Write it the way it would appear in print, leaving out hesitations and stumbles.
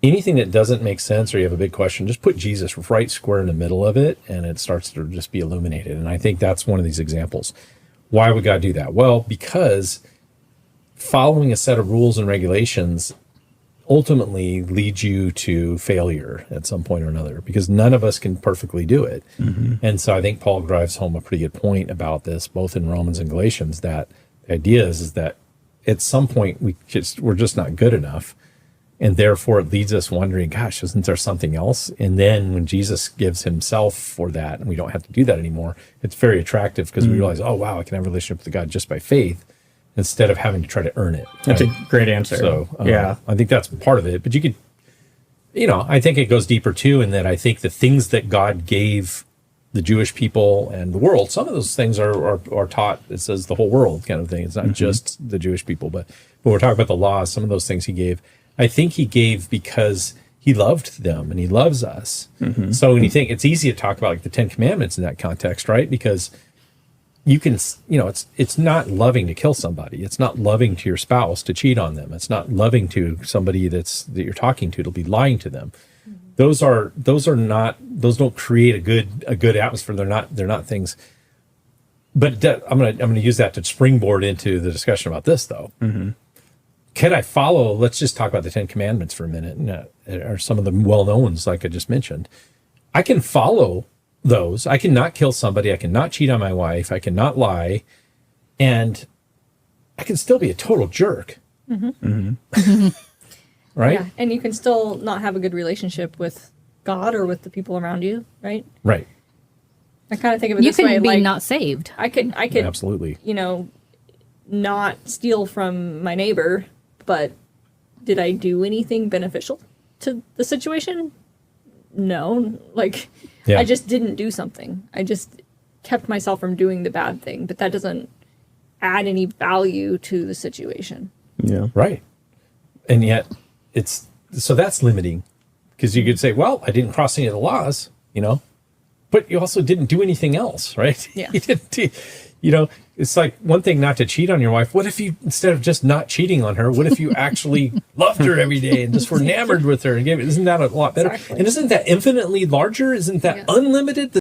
anything that doesn't make sense or you have a big question, just put Jesus right square in the middle of it and it starts to just be illuminated. And I think that's one of these examples. Why would God do that? Well, because following a set of rules and regulations ultimately leads you to failure at some point or another, because none of us can perfectly do it. And so I think Paul drives home a pretty good point about this, both in Romans and Galatians, that the idea is that at some point we're just not good enough. And therefore it leads us wondering, gosh, isn't there something else? And then when Jesus gives himself for that, and we don't have to do that anymore, it's very attractive because we realize, oh, wow, I can have a relationship with God just by faith instead of having to try to earn it. That's a great answer. So I think that's part of it. But you could, I think it goes deeper too, in that I think the things that God gave the Jewish people and the world, some of those things are taught, it says the whole world kind of thing. It's not just the Jewish people, but when we're talking about the laws, some of those things he gave, I think he gave because he loved them and he loves us. So when you think, it's easy to talk about like the 10 Commandments in that context, right? Because you can, it's not loving to kill somebody. It's not loving to your spouse to cheat on them. It's not loving to somebody that you're talking to be lying to them. Those don't create a good atmosphere. They're not things. But I'm gonna use that to springboard into the discussion about this though. Can I follow? Let's just talk about the 10 Commandments for a minute, or some of the well-known ones, like I just mentioned. I can follow those. I cannot kill somebody. I cannot cheat on my wife. I cannot lie, and I can still be a total jerk. Right? Yeah, and you can still not have a good relationship with God or with the people around you, right? Right. I kind of think of it this way. You can be like, not saved. I could Absolutely. Not steal from my neighbor, but did I do anything beneficial to the situation? No. I just didn't do something. I just kept myself from doing the bad thing, but that doesn't add any value to the situation. Yeah. Right. And yet so that's limiting, because you could say, well, I didn't cross any of the laws, but you also didn't do anything else, right? Yeah. You didn't it's like one thing not to cheat on your wife. What if you, instead of just not cheating on her, what if you actually loved her every day and just were enamored with her and isn't that a lot better? Exactly. And isn't that infinitely larger? Isn't that unlimited?